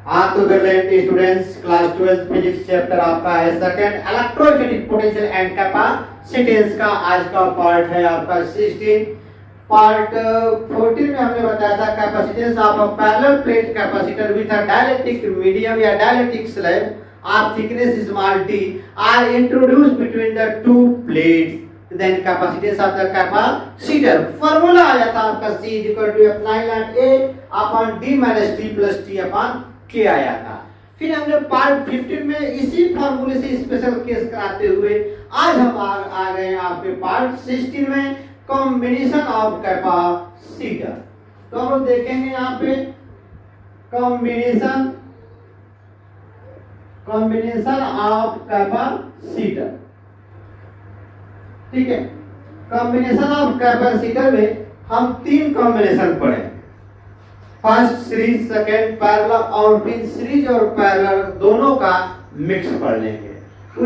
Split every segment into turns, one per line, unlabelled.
हाँ तो students class 12 physics chapter आपका है second electrostatic potential and capacitance का आज का पार्ट है आपका 16। पार्ट 14 में हमने बताया था capacitance of a parallel plate capacitor with a dielectric medium या dielectric slab of thickness small t are introduced between the two plates then capacitance of the capacitor formula आया था आपका C = A upon D minus T plus T upon K आया था। फिर हमने part 15 में इसी फार्मूले से स्पेशल केस कराते हुए आज हम आ गए आपके पार्ट 16 में कॉम्बिनेशन ऑफ कैपेसिटर। तो हम लोग देखेंगे यहाँ पे कॉम्बिनेशन ऑफ कैपेसिटर। ठीक है, कॉम्बिनेशन ऑफ कैपेसिटर में हम तीन कॉम्बिनेशन पढ़े, फर्स्ट सीरीज, सेकंड पैरेलल और फिर सीरीज और पैरेलल दोनों का मिक्स पढ़ लेंगे।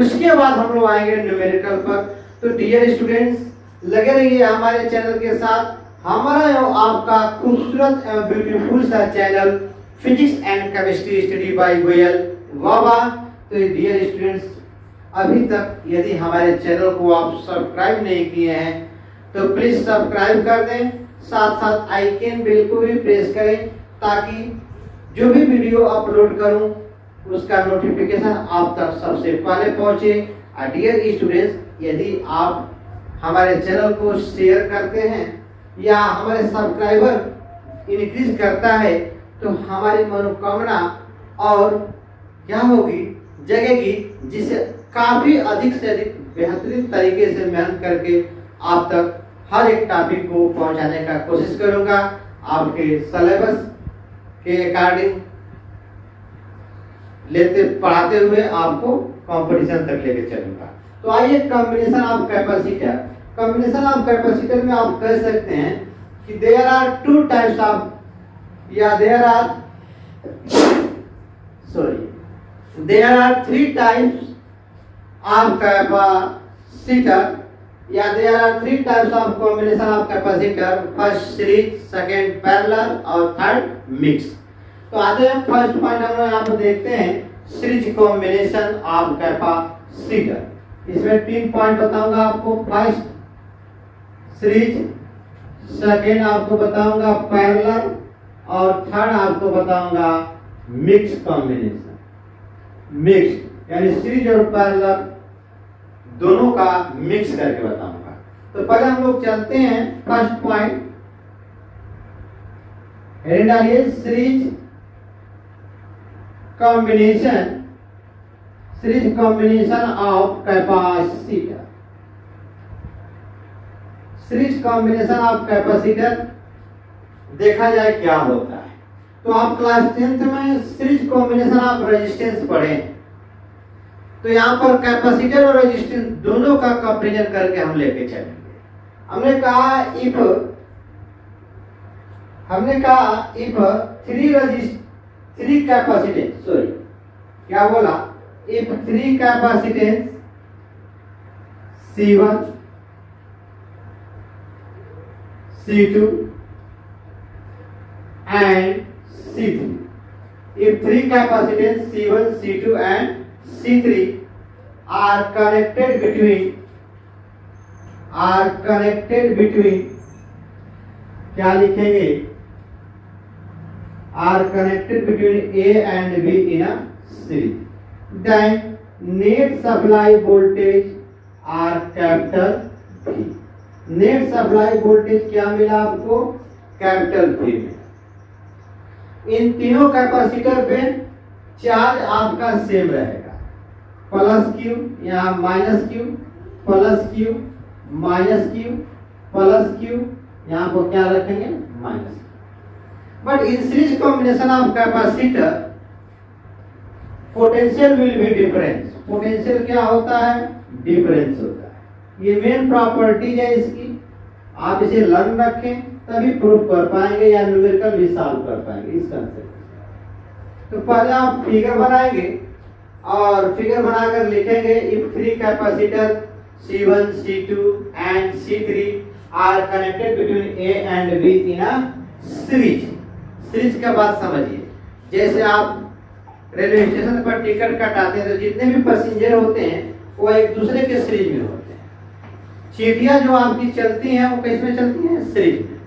उसके बाद हम लोग आएंगे न्यूमेरिकल पर। तो डियर स्टूडेंट्स लगे रहिए हमारे चैनल के साथ। हमारा एवं आपका खूबसूरत एवं ब्यूटीफुल सा channel physics and chemistry study by Goyal वावा। तो डियर स्टूडेंट्स अभी तक यदि हमारे चैनल को आप सब्सक्राइब नहीं किए हैं तो प्लीज सब्सक्राइब कर दें, साथ साथ आइकन बेल को भी प्रेस करें ताकि जो भी वीडियो अपलोड करूं उसका नोटिफिकेशन आप तक सबसे पहले पहुंचे। डियर स्टूडेंट्स यदि आप हमारे चैनल को शेयर करते हैं या हमारे सब्सक्राइबर इंक्रीज करता है तो हमारी मनोकामना और क्या होगी, जगेगी, जिसे काफी अधिक से अधिक बेहतरीन तरीके से मेहनत करके आप तक हर एक टॉपिक को पहुंचाने का कोशिश करूंगा। आपके सिलेबस के अकॉर्डिंग पढ़ाते हुए आपको कंपटीशन तक लेके चलूंगा। तो आइए combination of capacitor. Combination of capacitor में आप कह सकते हैं कि there are two types of या there are three types of capacitor या there are three types of combination of capacitor, first series, second parallel और third mix। तो आते हैं फर्स्ट पॉइंट हम यहाँ पर देखते हैं सीरीज कॉम्बिनेशन ऑफ कैपेसिटर। इसमें तीन पॉइंट बताऊंगा आपको, फर्स्ट सीरीज, सेकेंड आपको बताऊंगा पैरेलल और थर्ड आपको बताऊंगा मिक्स कॉम्बिनेशन। मिक्स यानी सीरीज और पैरेलल दोनों का मिक्स करके बताऊंगा। तो पहले हम लोग चलते हैं first point, series combination of capacitor. Series combination of capacitor देखा जाए क्या होता है। तो आप क्लास 10th में सीरीज कॉम्बिनेशन ऑफ रेजिस्टेंस पढ़े, तो यहाँ पर कैपेसिटर और रेजिस्टेंस दोनों का कंपैरिजन करके हम लेके चलेंगे। हमने कहा इफ थ्री कैपेसिटेंस, क्या बोला, if three capacitance C1, C2 and C3, if three capacitance C1, C2 and C3 are connected between क्या लिखेंगे, are connected between A and B in a series, then net supply voltage are capital V। Net supply voltage क्या मिला आपको, capital V में। इन तीनों capacitor पे charge आपका same रहेगा, प्लस Q यहाँ minus Q, plus Q minus Q, plus Q यहाँ पर क्या रखेंगे, minus. But in series combination of capacitor potential will be difference. Potential क्या होता है, डिफरेंस होता है। ये मेन प्रॉपर्टीज है इसकी। आप इसे लर्न रखें तभी प्रूफ कर पाएंगे या न्यूमेरिकल भी सॉल्व कर पाएंगे इस कंसेप्ट। तो पहले आप फिगर बनाएंगे और फिगर बनाकर लिखेंगे if three capacitor C1, C2 and C3 are connected between A and B in a series। Series का बात समझिए, जैसे आप रेलवे स्टेशन पर टिकट कटाते हैं तो जितने भी पैसेंजर होते हैं वो एक दूसरे के सीरीज में होते हैं। सीटियां जो आपकी चलती हैं वो किस में चलती हैं? सीरीज में।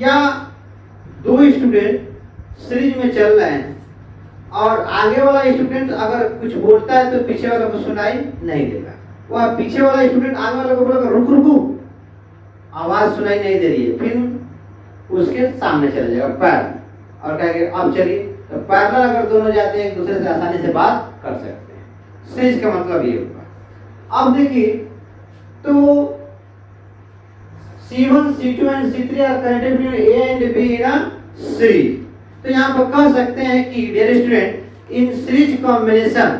या दो स्टूडेंट सीरीज में चल रहे हैं और आगे वाला स्टूडेंट अगर कुछ बोलता है तो पीछे वाला को सुनाई नहीं देगा। वह पीछे वाला स्टूडेंट आगे वाले को बोलेगा रुक रुको, आवाज सुनाई नहीं दे रही है, फिर उसके सामने चला जाएगा पैर और कहेंगे अब चलिए। तो पैरेलल अगर दोनों जाते हैं एक दूसरे से आसानी से बात कर सकते हैं। सीरीज का मतलब ये होगा। अब देखिए तो C1, C2 and C3 are connected between A and B in a series. तो यहाँ पर कह सकते हैं कि dear student in series combination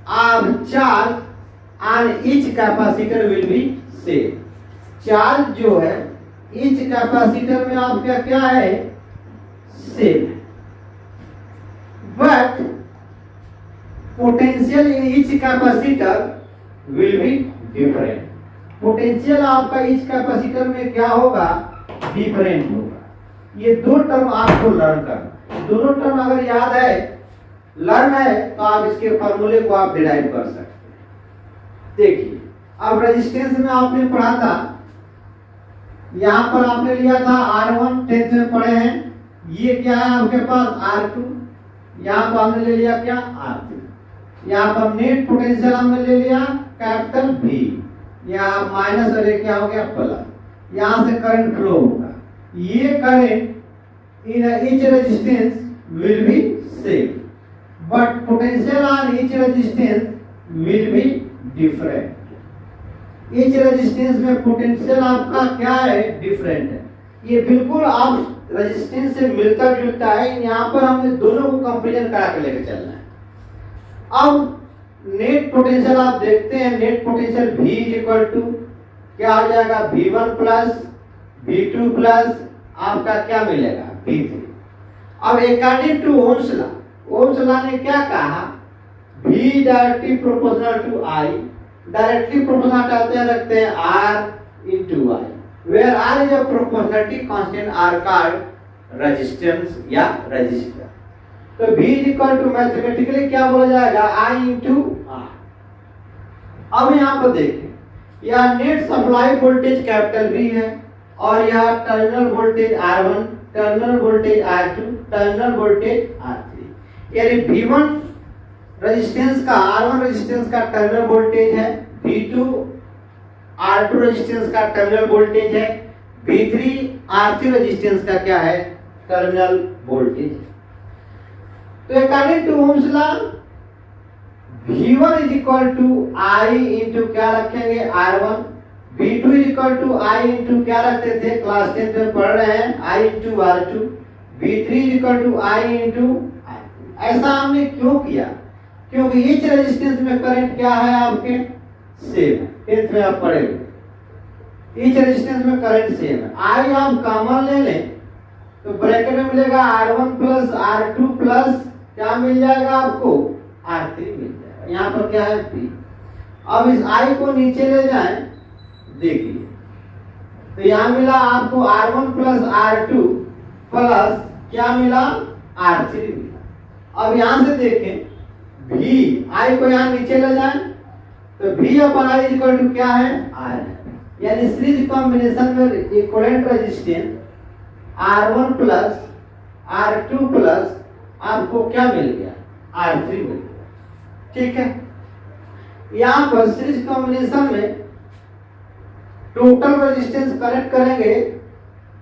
of charge on each capacitor will be same. Charge जो है ईच कैपेसिटर में आपका क्या है? सेम। But potential in each capacitor will be different. Potential आपका ईच कैपेसिटर में क्या होगा? डिफरेंट होगा। ये दो टर्म आपको लर्न करना। दोनों टर्म अगर याद है, लर्न है, तो आप इसके फॉर्मूले को आप डिराइव कर सकते हैं। देखिए अब रेजिस्टेंस में आपने पढ़ा था, यहां पर आपने लिया था R1, 10th में पढ़े हैं। ये क्या है आपके पास? R2। यहाँ पर हमने ले लिया क्या? R3। यहाँ पर नेट पोटेंशियल हमने ले लिया कैपिटल V। यहाँ माइनस और ये क्या हो गया? प्लस। यहाँ से करंट फ्लो होगा। ये current in each resistance will be same but potential on each resistance will be different. Each resistance में पोटेंशियल आपका क्या है? डिफरेंट है। ये बिल्कुल आप रेजिस्टेंस से मिलता जुलता है। यहाँ पर हमने दोनों को कंपेरिजन करा के लेकर चलना है। अब नेट पोटेंशियल आप देखते हैं, net potential V equal to क्या आ जाएगा? V1 प्लस V2 प्लस आपका क्या मिलेगा? V3। अब according to Ohm's law, Ohm's law ने क्या कहा? V directly proportional to I। Directly proportional हटाते हैं, रखते हैं R into I, where R is a proportionality constant R called resistance या resistor। तो V is equal to mathematically क्या बोला जाएगा? I into R। अब यहाँ पर देखें, यह net supply voltage capital V है और यह terminal voltage R1, terminal voltage R2, terminal voltage R3। यानी V1 रेजिस्टेंस का, R1 रेजिस्टेंस का टर्मिनल वोल्टेज है, V2 R2 रेजिस्टेंस का टर्मिनल वोल्टेज है, V3 R3 रेजिस्टेंस का क्या है? Terminal voltage. तो according to Ohm's law V1 is equal to I into क्या रखेंगे? R1। V2 is equal to I into क्या रखते थे? क्लास 10 में पढ़ रहे हैं, I into R2। V3 is equal to I into R2। ऐसा हमने क्यों किया? क्योंकि ईच रेजिस्टेंस में करंट क्या है आपके? सेम है। 10th में आप पढ़ेंगे ईच रेजिस्टेंस में करंट सेम है। I आप कॉमन ले लें तो ब्रैकेट में मिलेगा R1 प्लस R2 प्लस क्या मिल जाएगा आपको? R3 मिल जाएगा। यहाँ पर क्या है? P। अब इस I को नीचे ले जाएं, देखिए तो यहाँ मिला आपको R1 प्लस R2 प्लस क्या मिला? R3 मिला। अब यहाँ से देखें V, I को यहाँ नीचे ले जाएं तो V अपन I इक्वल टू क्या है? R है। यानी सीरीज कॉम्बिनेशन में equivalent resistance R1 plus R2 plus आपको क्या मिल गया? R3 मिल गया। ठीक है। यहाँ पर सीरीज कॉम्बिनेशन में टोटल रेजिस्टेंस कनेक्ट करेंगे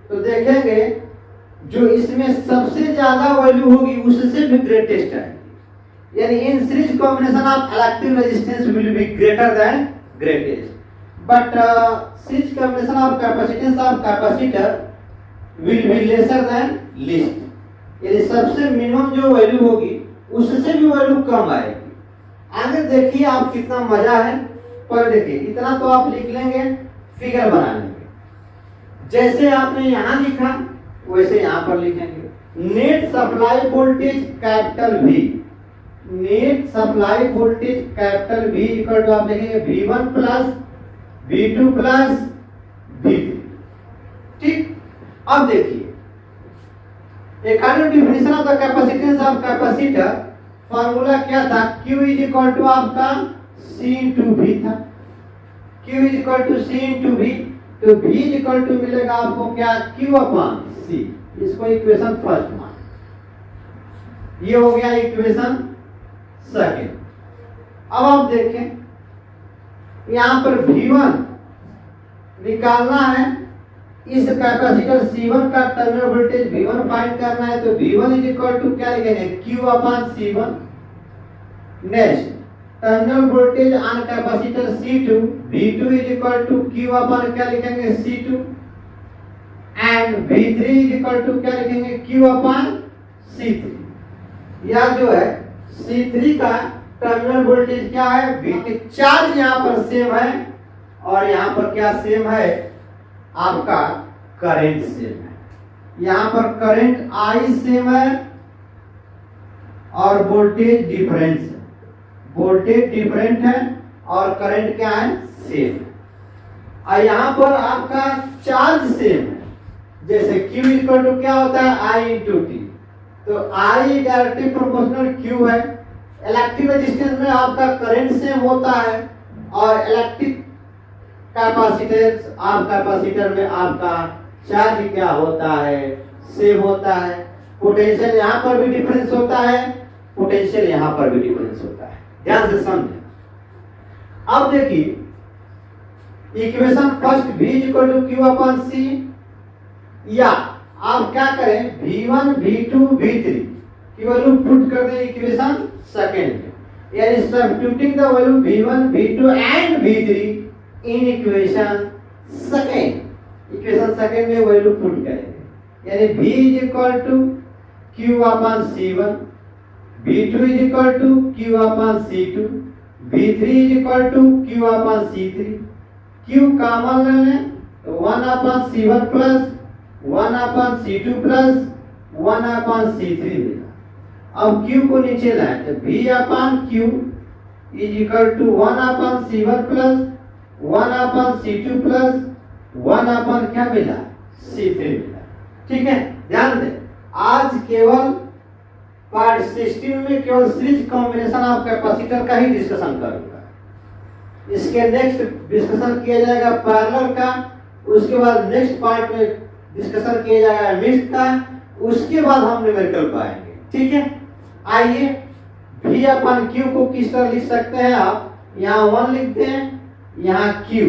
तो देखेंगे जो इसमें सबसे ज्यादा वैल्यू होगी उससे भी ग्रेटेस्ट है। यानी इन series combination of electric resistance will be greater than greatest, but series combination of capacitance of capacitor will be lesser than least. यानी सबसे मिनिमम जो वैल्यू होगी उससे भी वैल्यू कम आएगी। आगे देखिए आप कितना मजा है। पर देखिए इतना तो आप लिख लेंगे फिगर बनाने में। जैसे आपने यहाँ लिखा वैसे यहाँ पर लिखेंगे। Net supply voltage capital V, net supply voltage capital V equal to आप लिखेंगे V1 plus V2 plus V3। ठीक। अब देखिए according to definition of the capacitance of capacitor formula क्या था, Q इज इक्वल टू आपका C इंटू V था। Q is equal to C into V, तो V इज इक्वल टू मिलेगा आपको क्या, Q अपॉन C। इसको इक्वेशन फर्स्ट मान, ये हो गया इक्वेशन सेकेंड। अब आप देखें यहां पर V1 निकालना है, इस कैपेसिटर C1 का टर्मिनल वोल्टेज V1 फाइंड करना है, तो V1 इज इक्वल टू क्या लिखेंगे, Q upon C1। Next terminal voltage on capacitor C2, V2 is equal to Q upon क्या लिखेंगे, C2। And V3 is equal to क्या लिखेंगे, Q अपॉन C3। या जो है C3 का टर्मिनल वोल्टेज क्या है, V3। चार्ज यहाँ पर सेम है और यहाँ पर क्या सेम है, आपका करंट सेम है। यहाँ पर करंट I सेम है और वोल्टेज डिफरेंस है, वोल्टेज डिफरेंट है और करंट क्या है, सेम है। और यहाँ पर आपका चार्ज सेम है, जैसे Q इक्वल टू क्या होता है, I इंटू T, तो I डायरेक्टली प्रोपोर्शनल Q है। इलेक्ट्रिक रेजिस्टेंस में आपका करंट सेम होता है और इलेक्ट्रिक कैपेसिटेंस आप कैपेसिटर में आपका चार्ज क्या होता है, सेम होता है। पोटेंशियल यहाँ पर भी डिफरेंस होता है, पोटेंशियल यहाँ पर भी डिफरेंस होता है, ध्यान से समझें। अब देखिए equation first V equal to Q upon C, या आप क्या करें, V1 V2 V3 की वैल्यू पुट कर दें इक्वेशन सेकेंड में, यानी substituting the value V1 V2 and V3 in equation second. Equation second में वैल्यू पुट करेंगे, यानी V is equal to Q upon C1, V2 is equal to Q upon C2, V3 is equal to Q upon C3। Q common ले लें तो 1 upon C1 plus 1 upon C2 plus 1 upon C3 मिला। अब Q को नीचे लाएं तो V upon Q is equal to 1 upon C1 plus 1 upon C2 plus 1 upon क्या मिला, C3 मिला। ठीक है, ध्यान दें आज केवल पार्ट 16 में केवल सीरीज कॉम्बिनेशन ऑफ कैपेसिटर का ही डिस्कशन करूंगा। इसके नेक्स्ट डिस्कशन किया जाएगा पैरेलल का, उसके बाद नेक्स्ट पार्ट में डिस्कशन किया जाएगा मिक्स का, उसके बाद हम न्यूमेरिकल पाएंगे। ठीक है, आइए V अपॉन Q को किस तरह लिख सकते हैं आप, यहाँ 1 लिखते हैं, यहाँ Q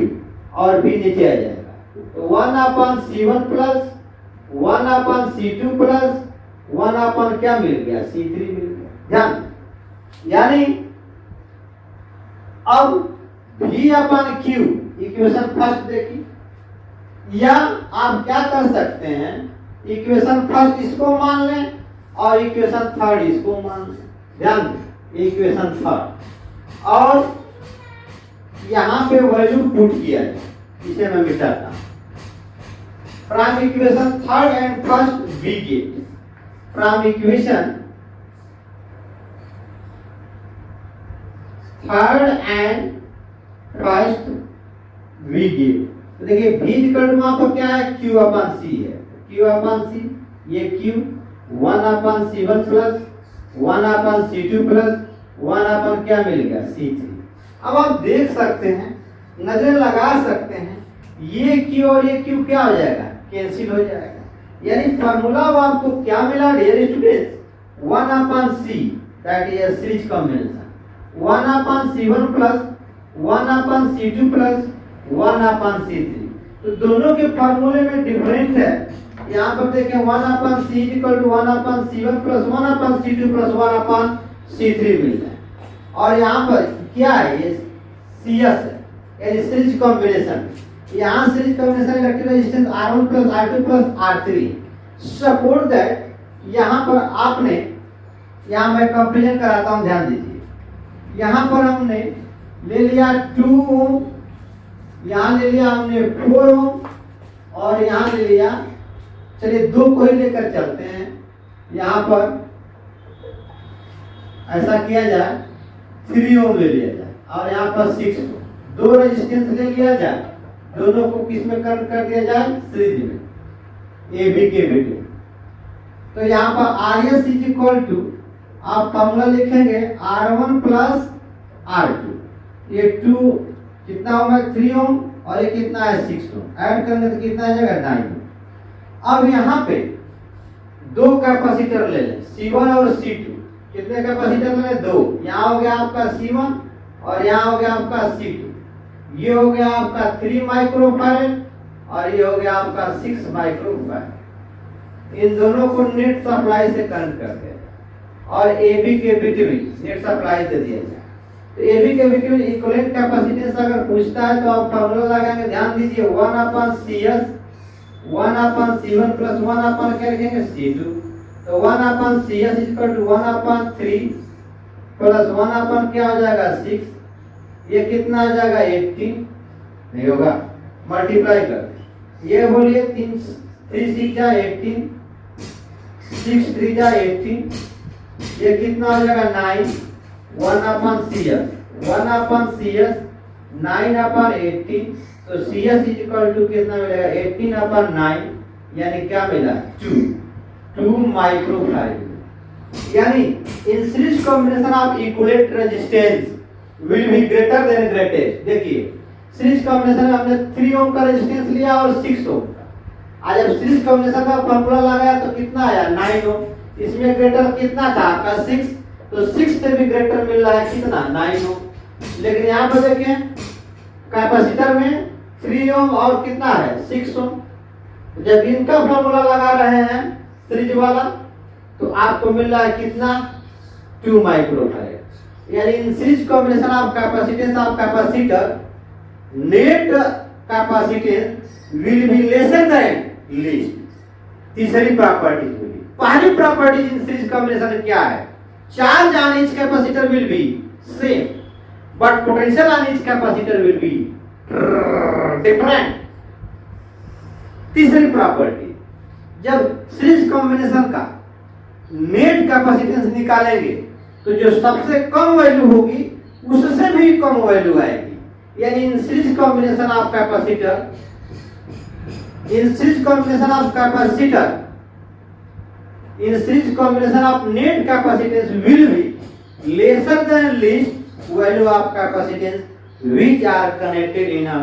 और V नीचे आ जाएगा, तो 1 upon C1 plus 1 upon C2 plus 1 upon क्या मिल गया, C3 मिल गया। ध्यान, यानी अब V upon Q equation first देखिए, या आप क्या कर सकते हैं, इक्वेशन फर्स्ट इसको मान लें और इक्वेशन थर्ड इसको मान लें। ध्यान दें इक्वेशन थर्ड और यहां पे वैल्यू पुट किया है, इसे मैं मिटाता हूं। From equation third and first we get, from equation third and first we get, तो देखिए V इक्वल टू वहां पर क्या है, Q अपॉन C है, Q अपॉन C, ये Q 1 upon C1 plus 1 upon C2 plus 1 upon क्या मिलेगा, C3। अब आप देख सकते हैं, नजर लगा सकते हैं, ये Q और ये Q क्या हो जाएगा, कैंसिल हो जाएगा। यानी फार्मूला आपको क्या मिला dear students, 1 upon C that is series combination, 1 upon C1 plus 1 upon C2 plus 1 upon C3। तो दोनों के फार्मूले में डिफरेंट है। यहाँ पर देखें 1 upon C equal to 1 upon C1 plus 1 upon C2 plus 1 upon C3 मिल रहा है, और यहाँ पर क्या है, ये CS है, यानी सीरीज कॉम्बिनेशन। यहाँ series combination electric resistance R1 plus R2 plus R3। Suppose that यहाँ पर आपने, यहाँ मैं कंपेरिजन कराता हूँ, ध्यान दीजिए, यहाँ पर हमने ले लिया 2 ओम, यहाँ ले लिया हमने 4 ओम और यहाँ ले लिया, चलिए 2 को ही लेकर चलते हैं, यहाँ पर ऐसा किया जाए 3 ओम ले लिया जाए और यहाँ पर 6 ओम, 2 रेजिस्टेंस ले लिया जाए, दोनों को किस में कन्वर्ट कर दिया जाए, सीरीज में, ए बी के वीडियो। तो यहाँ पर RS इज इक्वल टू आप फॉर्मूला लिखेंगे R1 प्लस R2, ये 2 कितना होगा 3 ओम और ये कितना है 6 ओम, ऐड करेंगे तो कितना आ जाएगा 9 ओम। अब यहाँ पे दो कैपेसिटर ले लें C1 और C2, कितने कैपेसिटर ले लें 2, यहाँ हो गया आपका C1 और यहाँ हो गया आपका C2, ये हो गया आपका 3 माइक्रोफैरड और ये हो गया आपका 6 माइक्रोफैरड। इन दोनों को नेट सप्लाई से कनेक्ट करते हैं और AB के बिटवीन नेट सप्लाई दे दिया जाए। तो AB के बिटवीन इक्विवेलेंट कैपेसिटेंस अगर पूछता है तो आप फॉर्मूला लगाएंगे, ध्यान दीजिए 1/CS 1/C1 प्लस 1/ क्या लिखेंगे C2, तो 1/CS इक्वल टू 1/3 प्लस 1/ क्या हो जाएगा 6, ये कितना आ जाएगा 18, नहीं होगा मल्टीप्लाई कर, ये बोलिए 3 6 जा 18, 6 3 जा 18, ये कितना हो जाएगा 9, 1/CS 1/CS 9/18, तो CS इज इक्वल टू कितना मिलेगा 18/9, यानी क्या मिला 2 माइक्रोफैरड। यानी इन series combination of equivalent resistance will be greater than greatest. देखिए सीरीज कॉम्बिनेशन में हमने 3 ओम का रेजिस्टेंस लिया और 6 ओम का, आज जब सीरीज कॉम्बिनेशन का फॉर्मूला लगाया तो कितना आया 9 ओम, इसमें ग्रेटर कितना था आपका 6, तो 6 से भी ग्रेटर मिल रहा है कितना 9 ओम। लेकिन यहाँ पर देखिए कैपेसिटर में 3 ओम और कितना है 6 ओम, जब इनका फॉर्मूला लगा रहे हैं सीरीज वाला तो आपको मिल रहा है कितना 2 माइक्रोफैरड। यानी इन series combination of capacitance of capacitor net capacitance will be lesser than least. तीसरी प्रॉपर्टी होगी, पहली प्रॉपर्टी इन सीरीज कॉम्बिनेशन क्या है, charge on each capacitor will be same but potential on each capacitor will be different. तीसरी property, जब series combination का net capacitance निकालेंगे तो जो सबसे कम वैल्यू होगी उससे भी कम वैल्यू आएगी। यानी इन series combination of capacitor in series combination of capacitor, in series combination of net capacitance will be lesser than least value of capacitance which are connected in a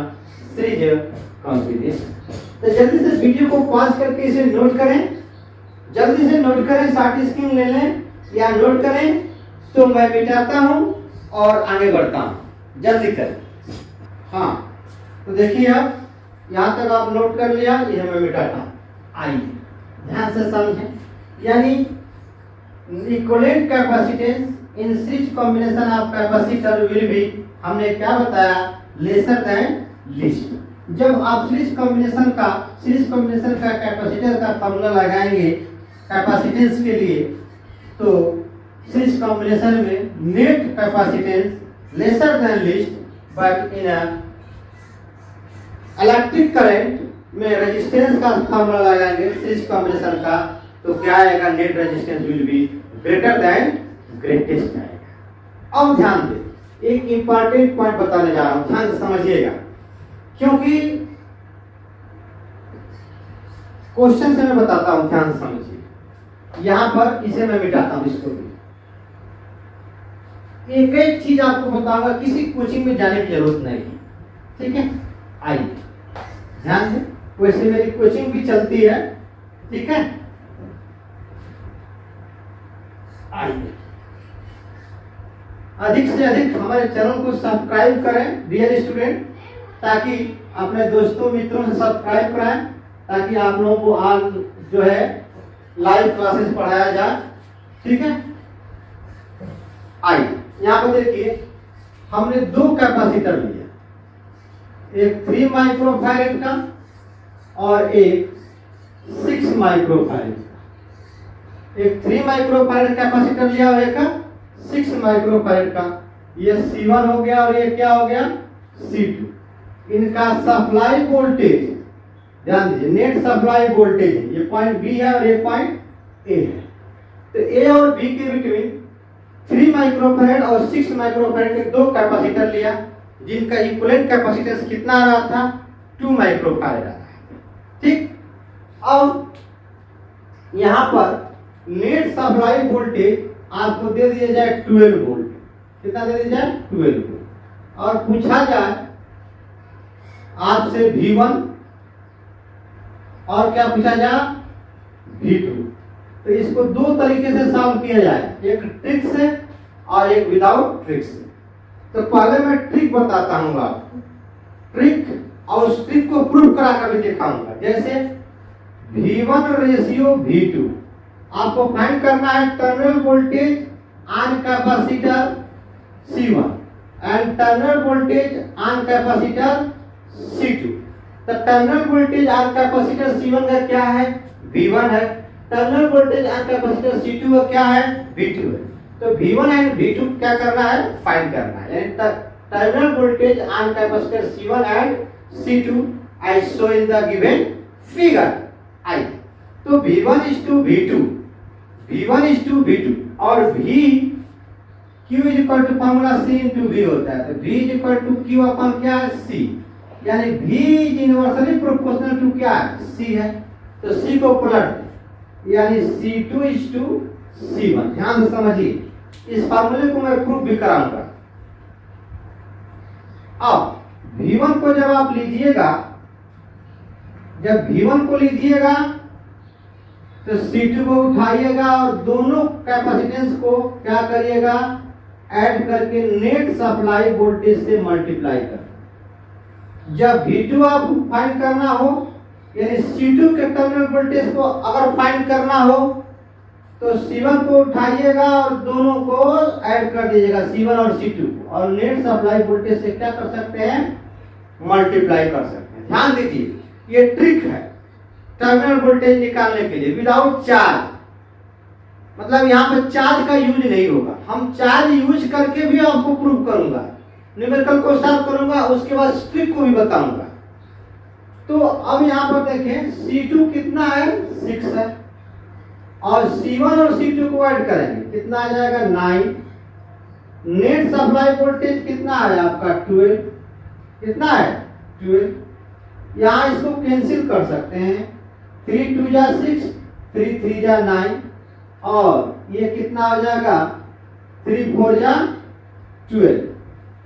series combination. तो जल्दी से video को pause करके इसे note करें, जल्दी से note करें, शॉर्ट स्क्रीन ले लें या नोट करें तो मैं मिटाता हूं और आगे बढ़ता हूं, जल्दी करें। हाँ तो देखिए अब यहाँ तक आप नोट कर लिया, ये मैं मिटाता हूँ। आइए ध्यान से समझें, यानी equivalent capacitance in series combination of capacitor will B, हमने क्या बताया, लेसर देन लीस्ट। जब आप सीरीज कॉम्बिनेशन का कैपेसिटर का फॉर्मूला लगाएंगे कैपेसिटेंस के लिए, तो सीरीज कॉम्बिनेशन में net capacitance laser than least, but in electric current में रेजिस्टेंस का फॉर्मूला लगाएंगे सीरीज कॉम्बिनेशन का, तो क्या आएगा, net resistance will be greater than greatest आएगा। अब ध्यान दें, एक इंपॉर्टेंट पॉइंट बताने जा रहा हूं, ध्यान से समझिएगा, क्योंकि क्वेश्चन से मैं बताता हूं, ध्यान से समझिए। यहां पर इसे मैं मिटाता हूं, इसको भी एक एक चीज आपको बताऊंगा, किसी कोचिंग में जाने की जरूरत नहीं, ठीक है। आइए ध्यान दें, वैसे मेरी कोचिंग भी चलती है, ठीक है। आइए अधिक से अधिक हमारे चैनल को सब्सक्राइब करें डियर स्टूडेंट, ताकि अपने दोस्तों मित्रों से सब्सक्राइब कराएं, ताकि आप लोगों को आज जो है लाइव क्लासेस पढ़ाया जाए, ठीक है। आइए यहाँ पर देखिए, हमने दो कैपेसिटर लिया, एक 3 माइक्रोफैरड का और एक 6 माइक्रोफैरड का। एक 3 माइक्रोफैरड कैपेसिटर लिया और एक 6 माइक्रोफैरड का। ये C1 हो गया और ये क्या हो गया C2। इनका सप्लाई वोल्टेज ध्यान दीजिए, नेट सप्लाई वोल्टेज है, ये पॉइंट B है और ये पॉइंट A है। तो A और B के बिटवीन 3 माइक्रोफैरड और 6 माइक्रोफैरड के दो कैपेसिटर लिया, जिनका इक्विवेलेंट कैपेसिटेंस कितना आ रहा था, 2 माइक्रोफैरड आ रहा है, ठीक। अब यहां पर नेट सप्लाई वोल्टेज आपको दे दिया जाए 12 वोल्ट, कितना दे दिया जाए 12 वोल्ट, और पूछा जाए आपसे V1 और क्या पूछा जाए V2, तो इसको दो तरीके से सॉल्व किया जाए, एक ट्रिक से और एक विदाउट ट्रिक से। तो पहले मैं ट्रिक बताता हूँ आपको, ट्रिक और उस ट्रिक को प्रूव करा कर भी दिखाऊंगा। जैसे V1 रेशियो V2, आपको फाइंड करना है terminal voltage on capacitor C1 and terminal voltage on capacitor C2। तो terminal voltage on capacitor C1 का क्या है V1 है, terminal voltage on capacitor C2 का क्या है V2 है। तो V1 एंड V2 क्या करना है, फाइंड करना है। Terminal voltage on capacitor C1 and C2 I show in the given figure I. तो V1 is to V2, V1 is to V2 और V Q is equal to formula C into V होता है। तो V is equal to Q अपन क्या है C, यानी V is inversely proportional to क्या है C है। तो C को पलट यानी C2 is to C1। ध्यान से समझिए, इस फार्मूले को मैं प्रूफ भी कराऊंगा। अब V1 को जब आप लीजिएगा, जब V1 को लीजिएगा तो C2 को उठाइएगा और दोनों कैपेसिटेंस को क्या करिएगा, ऐड करके नेट सप्लाई वोल्टेज से मल्टीप्लाई कर। जब V2 आप फाइंड करना हो, यानी C2 के टर्मिनल वोल्टेज को अगर फाइंड करना हो तो C1 को उठाइएगा और दोनों को ऐड कर दीजिएगा, C1 और C2, और नेट सप्लाई वोल्टेज से क्या कर सकते हैं, मल्टीप्लाई कर सकते हैं। ध्यान दीजिए, ये ट्रिक है टर्मिनल वोल्टेज निकालने के लिए विदाउट चार्ज, मतलब यहाँ पे चार्ज का यूज नहीं होगा। हम चार्ज यूज करके भी आपको प्रूव करूंगा, न्यूमेरिकल को सॉल्व करूंगा, उसके बाद ट्रिक को भी बताऊंगा। तो अब यहाँ पर देखें C2 कितना है 6 है, और C1 और C2 को ऐड करेंगे कितना आ जाएगा 9। नेट सप्लाई वोल्टेज कितना है आपका 12, कितना है 12। यहाँ इसको कैंसिल कर सकते हैं, 3 2 जा 6, 3 3 जा 9, और ये कितना हो जाएगा 3 4 जा 12।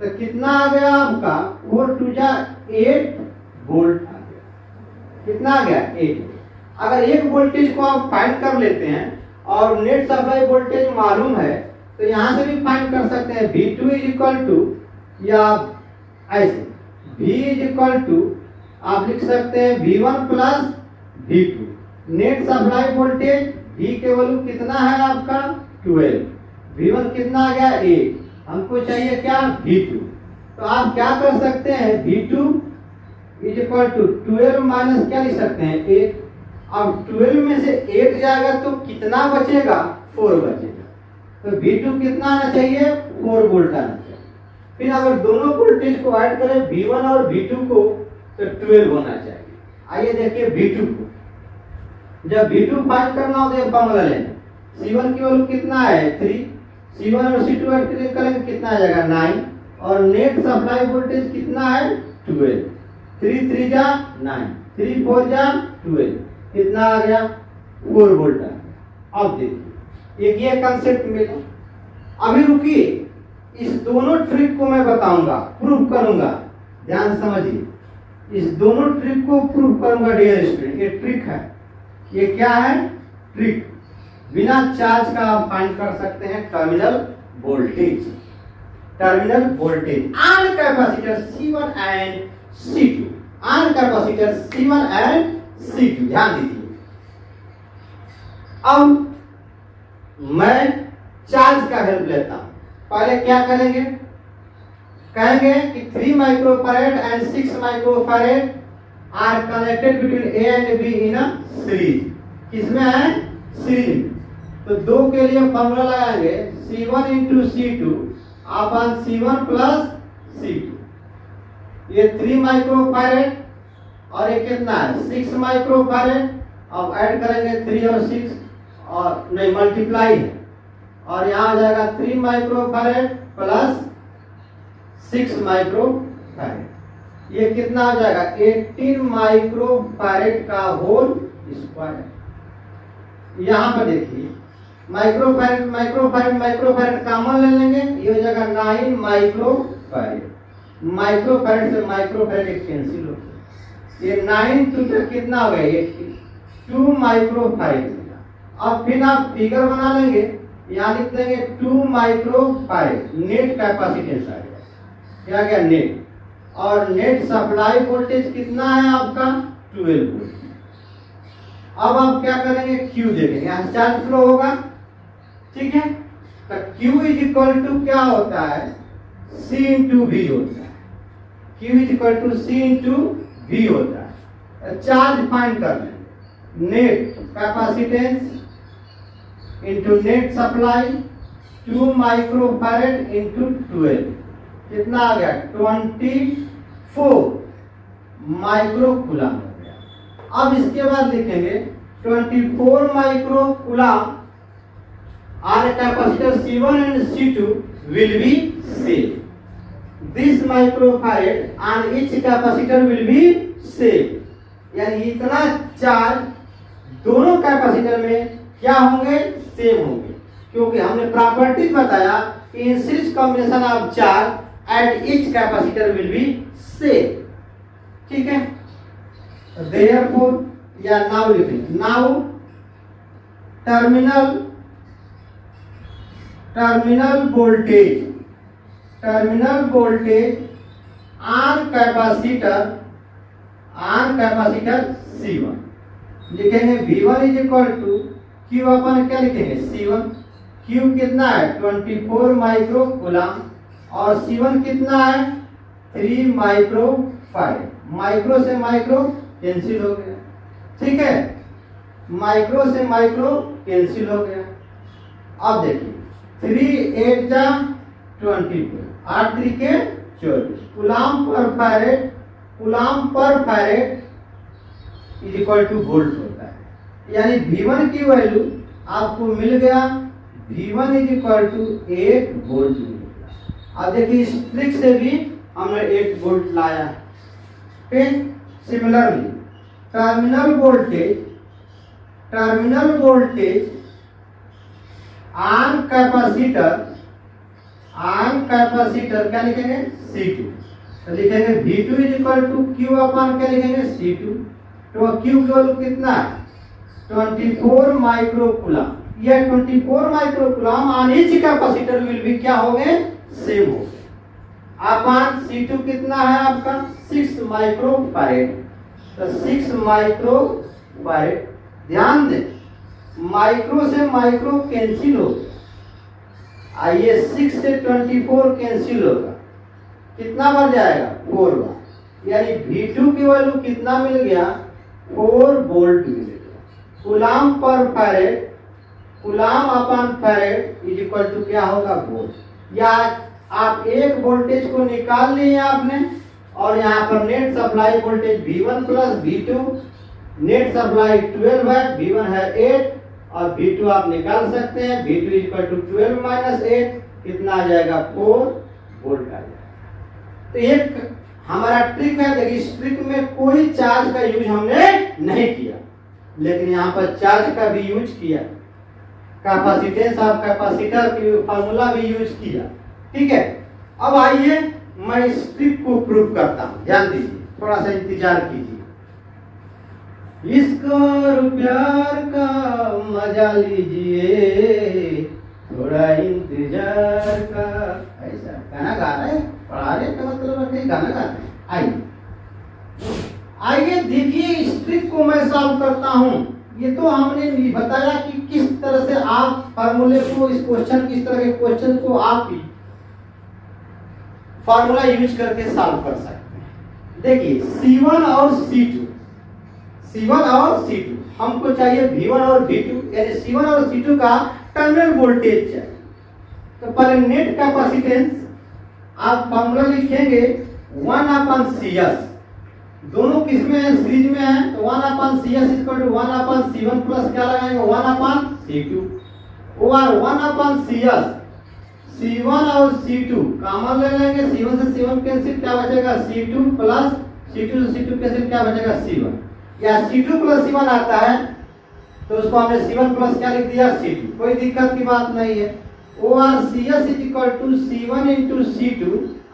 तो कितना आ गया आपका 4 2 जा 8 वोल्ट आ गया। कितना आ गया 8। अगर एक वोल्टेज को आप फाइंड कर लेते हैं और नेट सप्लाई वोल्टेज मालूम है तो यहां से भी फाइंड कर सकते हैं। V2 इज इक्वल टू, या ऐसे V इज इक्वल टू आप लिख सकते हैं V1 plus V2। Net supply voltage V के वैल्यू कितना है आपका 12, V1 कितना आ गया 8, हमको चाहिए क्या V2। तो आप क्या कर सकते हैं, V2 is equal to 12 minus क्या लिख सकते हैं 8। अब 12 में से 8 जाएगा तो कितना बचेगा 4 बचेगा। तो V2 कितना आना चाहिए 4 वोल्ट आना चाहिए। फिर अगर दोनों वोल्टेज को ऐड करें V1 और V2 को तो 12 होना चाहिए। आइए देखिए V2 को, जब V2 फाइंड करना हो तो फॉर्मूला लेना, C1 की वैल्यू कितना है 3, C1 और C2 ऐड करेंगे कितना आ जाएगा 9, और नेट सप्लाई वोल्टेज कितना है 12। 3 3 जा 9, 3 4 जा 12, कितना आ गया 4 वोल्ट आ गया। अब देखिए एक ये कंसेप्ट मिला। अभी रुकिए, इस दोनों ट्रिक को मैं बताऊंगा, प्रूव करूंगा, ध्यान समझिए। इस दोनों ट्रिक को प्रूव करूंगा डियर स्टूडेंट। ये ट्रिक है, ये क्या है ट्रिक। बिना चार्ज का आप फाइंड कर सकते हैं terminal voltage, terminal voltage on capacitor C1 and C2, on capacitor C1 and C2। ध्यान दीजिए, अब मैं चार्ज का हेल्प लेता हूं। पहले क्या करेंगे, कहेंगे कि 3 microfarad and 6 microfarad are connected between A and B in a series. किसमें है सीरीज। तो 2 के लिए फॉर्मूला लगाएंगे C1 इंटू C2 अपन C1 प्लस C2। ये 3 माइक्रोफैरेड और ये कितना है 6 माइक्रोफैरेड। अब ऐड करेंगे 3 और 6 और नहीं मल्टीप्लाई है, और यहाँ आ जाएगा 3 माइक्रोफैरेड प्लस 6 माइक्रोफैरेड। ये कितना आ जाएगा 18 माइक्रोफैरेड का होल स्क्वायर। यहाँ पर देखिए माइक्रोफैरड कॉमन ले लेंगे, ये हो जाएगा 9 माइक्रोफैरड। माइक्रोफैरड से माइक्रोफैरड कैंसिल हो गया, ये 9 टू कितना हो गया 2 माइक्रोफैरड। अब फिर आप फिगर बना लेंगे, यहाँ लिख देंगे 2 माइक्रोफैरड नेट कैपेसिटेंस आ गया, क्या गया नेट। और नेट सप्लाई वोल्टेज कितना है आपका 12 वोल्ट। अब आप क्या करेंगे Q देखेंगे, यहाँ चार्ज फ्लो होगा, ठीक है। तो Q इज इक्वल टू क्या होता है C इंटू V होता है, Q is equal to C into V होता है। चार्ज फाइंड कर लेंगे, net capacitance into net supply 2 microfarad into 12 कितना आ गया 24 माइक्रोकूलम हो गया। अब इसके बाद लिखेंगे 24 microcoulomb on a capacitor C1 and C2 will be same. This microfarad on each capacitor will be same. यानी इतना चार्ज दोनों कैपेसिटर में क्या होंगे सेम होंगे, क्योंकि हमने प्रॉपर्टी बताया कि in series combination of charge at each capacitor will be same, ठीक है। देयरफॉर या नाउ लिखेंगे, now terminal voltage on capacitor C1 लिखेंगे V1 is equal to Q अपन क्या लिखेंगे C1। Q कितना है 24 माइक्रोकूलम और C1 कितना है 3 माइक्रोफैरड। माइक्रो से माइक्रो कैंसिल हो गया, ठीक है, माइक्रो से माइक्रो कैंसिल हो गया। अब देखिए 3 8 जा 24 8 3 के 24 कूलम पर farad is equal two volt होता है। यानी V1 की वैल्यू आपको मिल गया, V1 is equal to 8 volt मिल गया। अब देखिए इस ट्रिक से भी हमने 8 वोल्ट लाया। फिर similarly terminal voltage on capacitor क्या लिखेंगे C2, तो लिखेंगे V2 is equal to Q अपन क्या लिखेंगे C2। तो Q की वैल्यू कितना है 24 माइक्रोकूलम। यह 24 microcoulomb on each capacitor will भी क्या होंगे सेम हो गए। अपन C2 कितना है आपका 6 माइक्रोफैरड, तो 6 माइक्रोफैरड। ध्यान दें माइक्रो से माइक्रो कैंसिल हो, आइए 6 से 24 कैंसिल होगा, कितना बढ़ जाएगा 4 बार। यानी V2 की वैल्यू कितना मिल गया 4 वोल्ट मिल गया। कूलम पर फैरेड, कूलम अपन फैरेड इज इक्वल टू क्या होगा वोल्ट। या आप एक वोल्टेज को निकाल लिए आपने और यहाँ पर net supply voltage V1 plus V2, net supply 12 है, V1 है 8 और V2 आप निकाल सकते हैं। V2 इक्वल टू 12 माइनस 8 कितना आ जाएगा 4 वोल्ट आ जाएगा। तो एक हमारा ट्रिक है, देखिए इस ट्रिक में कोई चार्ज का यूज हमने नहीं किया, लेकिन यहाँ पर चार्ज का भी यूज किया, कैपेसिटेंस ऑफ कैपेसिटर की फार्मूला भी यूज किया, ठीक है। अब आइए मैं इस ट्रिक को प्रूव करता हूँ, ध्यान दीजिए, थोड़ा सा इंतजार कीजिए। इश्क और प्यार का मजा लीजिए, थोड़ा इंतजार का। ऐसा गाना गा रहे हैं, पढ़ा रहे का मतलब है गाना गाते हैं। आइए देखिए इस ट्रिक को मैं सॉल्व करता हूँ। ये तो हमने बताया कि किस तरह से आप फार्मूले को, इस क्वेश्चन, किस तरह के क्वेश्चन को आप फार्मूला यूज करके सॉल्व कर सकते हैं। देखिए C1 और C2 हमको चाहिए V1 और V2, यानी C1 और C2 का टर्मिनल वोल्टेज चाहिए। तो पहले नेट कैपेसिटेंस आप फार्मूला लिखेंगे 1/CS, दोनों किसमें है सीरीज में है, तो 1/CS equal to 1/C1 plus क्या लगाएंगे 1/C2 और 1/CS C1 और C2 कॉमन ले लेंगे, C1 से C1 कैंसिल क्या बचेगा C2 प्लस C2 से C2 कैंसिल क्या बचेगा C1, या C2 प्लस C1 आता है तो उसको हमने C1 प्लस क्या लिख दिया C2, कोई दिक्कत की बात नहीं है। ORCS is equal to C1 into C2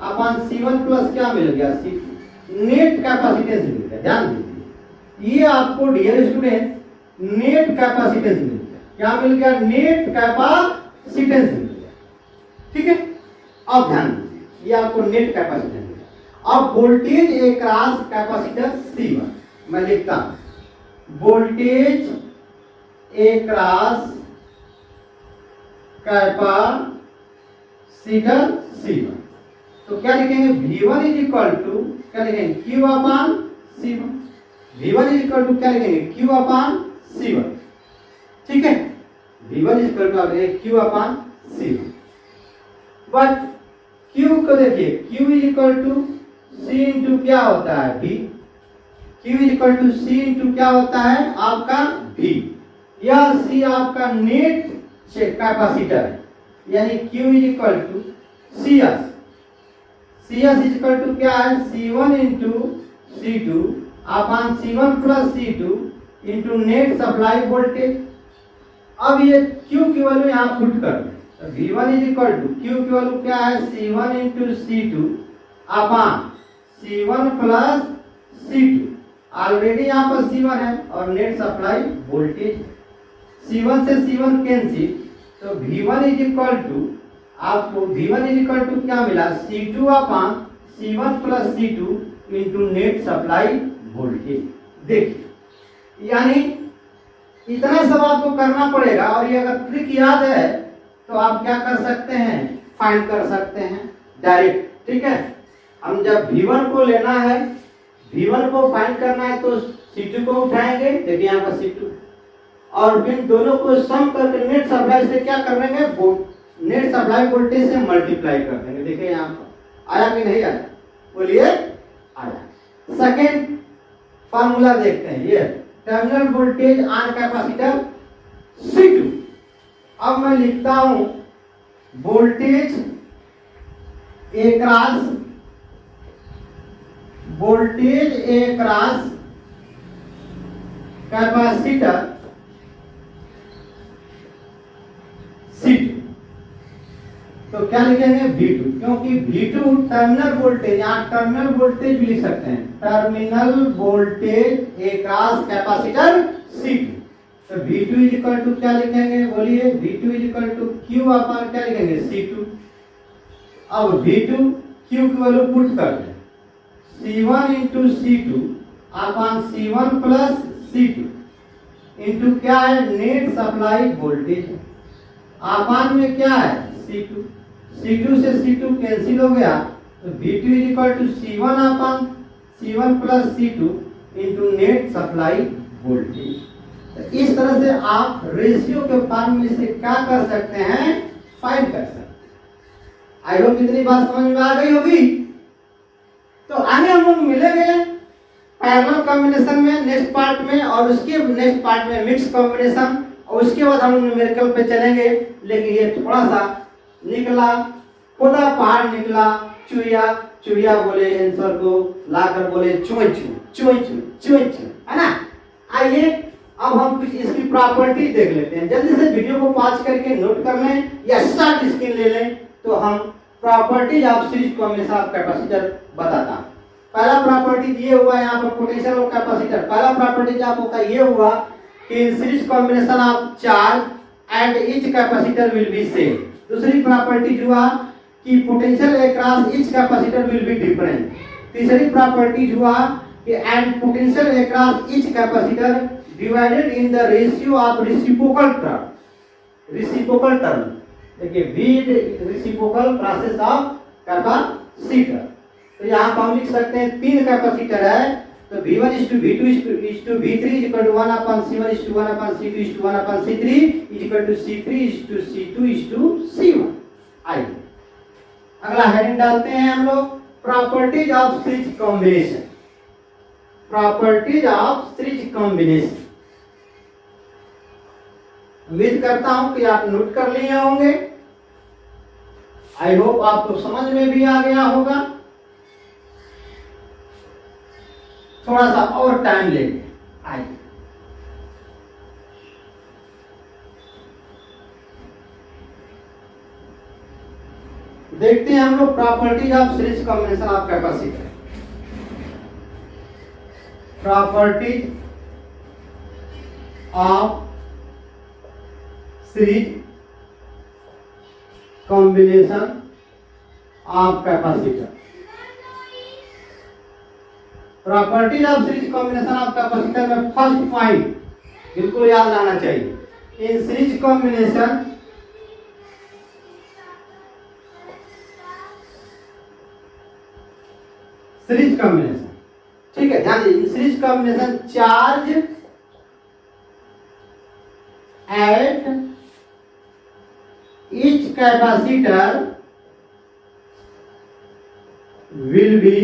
upon C1 plus क्या मिल गया C2, नेट कैपेसिटेंस मिल गया। ध्यान दीजिए, ये आपको डियर स्टूडेंट नेट कैपेसिटेंस मिल गया। क्या मिल गया? नेट कैपेसिटेंस मिल गया। ठीक है, अब ध्यान दीजिए, ये आपको नेट कैपेसिटेंस मिल गया। अब वोल्टेज अक्रॉस कैपेसिटर C1 मैं लिखता हूं, वोल्टेज अक्रॉस कैपेसिटर C1, तो क्या लिखेंगे? V1 इज इक्वल टू क्या लिखेंगे? Q upon C1। V1 is equal to क्या लिखेंगे? Q upon C1। ठीक है, V1 is equal to Q upon C1। But Q को देखिए, Q is equal to C into क्या होता है? V। Q is equal to C into क्या होता है? आपका V। यह C आपका नेट कैपेसिटर है, यानी Q is equal to CS। CS is equal to क्या है? C1 into C2 upon C1 plus C2 into net supply voltage. अब ये Q की वैल्यू यहाँ पुट कर दें, तो V1 is equal to Q की वैल्यू क्या है? C1 into C2 upon C1 plus C2। Already यहाँ पर C1 है और नेट सप्लाई वोल्टेज, C1 से C1 कैंसिल, तो V1 इज इक्वल टू आपको V1 इज इक्वल टू क्या मिला? C2 upon C1 plus C2 into net supply voltage. देखिए, यानी इतना सब आपको करना पड़ेगा, और ये अगर ट्रिक याद है तो आप क्या कर सकते हैं? फाइंड कर सकते हैं डायरेक्ट। ठीक है, हम जब V1 को लेना है, V1 को फाइंड करना है, तो C2 को उठाएंगे, देखिए यहाँ पर C2, और फिर दोनों को सम करके नेट सप्लाई से क्या कर देंगे? नेट सप्लाई वोल्टेज से मल्टीप्लाई कर देंगे। देखिए यहाँ पर आया कि नहीं आया? बोलिए, आया। सेकेंड फार्मूला देखते हैं, ये terminal voltage on capacitor C2। अब मैं लिखता हूं वोल्टेज अक्रॉस कैपेसिटर C2, तो क्या लिखेंगे? V2, क्योंकि V2 टर्मिनल वोल्टेज, यहाँ टर्मिनल वोल्टेज भी लिख सकते हैं, terminal voltage across capacitor C2। तो V2 इज इक्वल टू क्या लिखेंगे? बोलिए, V2 is equal to Q upon क्या लिखेंगे? C2। अब V2 Q की वैल्यू पुट कर दें, C1 into C2 upon C1 plus C2 into क्या है? नेट सप्लाई वोल्टेज, अपॉन में क्या है? C2। C2 से C2 कैंसिल हो गया, तो V2 is equal to C1 upon C1 plus C2 into net supply voltage. तो इस तरह से आप रेशियो के फॉर्मूले से क्या कर सकते हैं? फाइंड कर सकते हैं। आई होप इतनी बात समझ में आ गई होगी। तो आगे हम लोग मिलेंगे पैरेलल कॉम्बिनेशन में नेक्स्ट पार्ट में, और उसके नेक्स्ट पार्ट में मिक्स कॉम्बिनेशन, और उसके बाद हम न्यूमेरिकल पे चलेंगे। लेकिन ये थोड़ा सा निकला, खुदा पहाड़ निकला, चुईया बोले आंसर को लाकर बोले चुई, है ना। आइए अब हम कुछ इसकी प्रॉपर्टी देख लेते हैं। जल्दी से वीडियो को पॉज करके नोट कर लें या स्टार्ट स्क्रीन ले लें, तो हम properties of series combination of capacitor बताता हूं। पहला प्रॉपर्टी ये हुआ यहाँ पर पोटेंशियल ऑफ कैपेसिटर। पहला प्रॉपर्टी आपका ये हुआ कि in series combination of charge at each capacitor will be same. दूसरी प्रॉपर्टी हुआ कि potential across each capacitor will be different. तीसरी प्रॉपर्टी हुआ कि and potential across each capacitor divided in the ratio of reciprocal term. देखिए V reciprocal process of capacitor. तो यहाँ पर हम लिख सकते हैं तीन कैपेसिटर है, तो V1 is to V2 is to V3 is equal to 1 upon C1 is to 1 upon C2 is to 1 upon C3 is equal to C3 is to C2 is to C1। आइए अगला heading डालते हैं हम लोग, properties of series combination. Properties of series combination. उम्मीद करता हूं कि आप नोट कर लिए होंगे। आई होप आपको समझ में भी आ गया होगा। थोड़ा सा और टाइम लेंगे। आइए देखते हैं हम लोग properties of series combination of capacitor. Properties of series combination of capacitor. Properties of series combination of capacitor में फर्स्ट पॉइंट बिल्कुल याद रहना चाहिए। इन सीरीज कॉम्बिनेशन ठीक है, ध्यान दीजिए। Series combination charge at each capacitor will be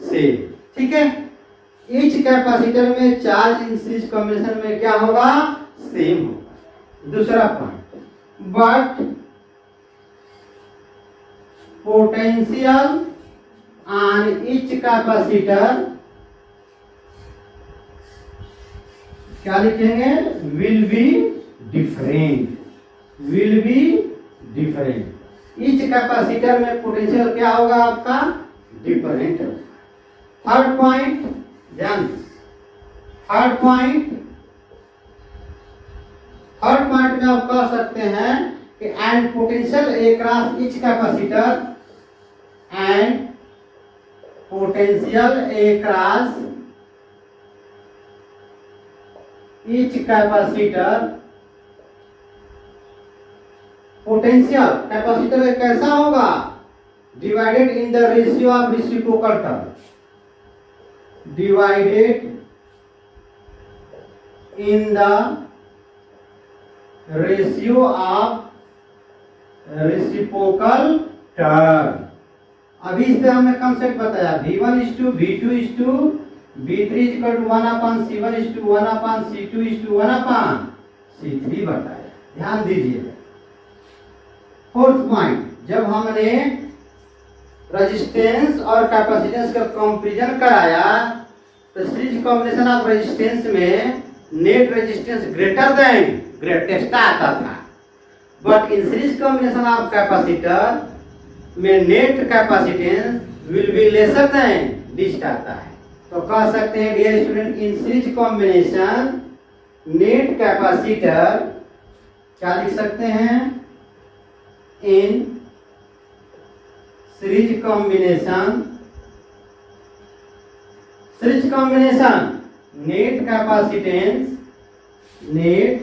same, ठीक है। ईच कैपेसिटर में चार्ज इन सीरीज कॉम्बिनेशन में क्या होगा, सेम होगा। दूसरा point, but potential on each capacitor क्या लिखेंगे, will be different, each capacitor में पोटेंशियल क्या होगा आपका, डिफरेंट होगा। थर्ड पॉइंट ध्यान, थर्ड पॉइंट में आप कह सकते हैं कि and potential across each capacitor, and potential across each capacitor, potential capacitor में कैसा होगा, divided in the ratio of reciprocal term, divided in the ratio of reciprocal term. अभी इस पे हमने कंसेप्ट बताया, V1:V2:V3 = 1/C1:1/C2:1/C3 बताया। ध्यान दीजिए। फोर्थ पॉइंट, जब हमने रेजिस्टेंस और कैपेसिटेंस का कंपैरिजन कराया तो सीरीज कॉम्बिनेशन ऑफ रेजिस्टेंस में net resistance greater than greatest आता था, but in series combination of capacitor में net capacitance will be lesser than least आता है। तो कह सकते हैं dear student, in series combination net capacitor क्या लिख सकते हैं, in series combination net capacitance, net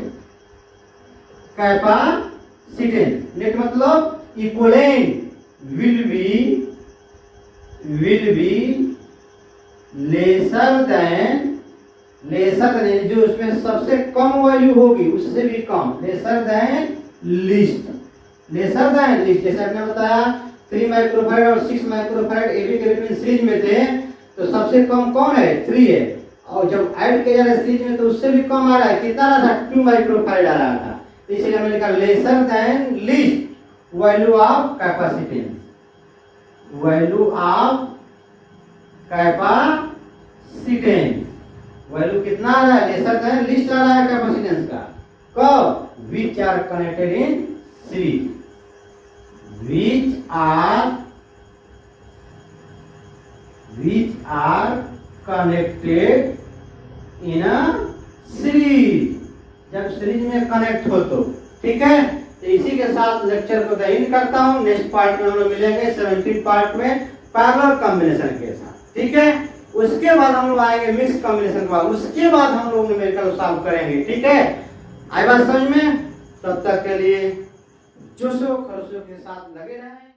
मतलब equivalent will be lesser than जो उसमें सबसे कम वैल्यू होगी उससे भी कम, लेसर देन लीस्ट। जैसे आपने बताया 3 माइक्रोफैराड और 6 माइक्रोफैराड एबी के बीच में सीरीज में थे, तो सबसे कम कौन है, 3 है, और जब ऐड किया जा रहा है सीरीज में तो उससे भी कम आ रहा है, कितना आ रहा था, 2 माइक्रोफैराड आ रहा था। इसलिए हमने लिखा laser than least value of capacitance, value कितना आ रहा है, लेसर देन लीस्ट आ रहा है कैपेसिटेंस का। कब, which are connected in series, which are connected in a series, जब सीरीज में कनेक्ट हो तो, ठीक है। तो इसी के साथ लेक्चर को एंड करता हूँ। नेक्स्ट पार्ट में हम लोग मिलेंगे 17 पार्ट में पैरेलल कॉम्बिनेशन के साथ, ठीक है। उसके बाद हम लोग आएंगे मिक्स कॉम्बिनेशन के बाद, उसके बाद हम लोग न्यूमेरिकल सॉल्व करेंगे, ठीक है। आई बात समझ में? तब तक के लिए जोशो खरोशो के साथ लगे रहें।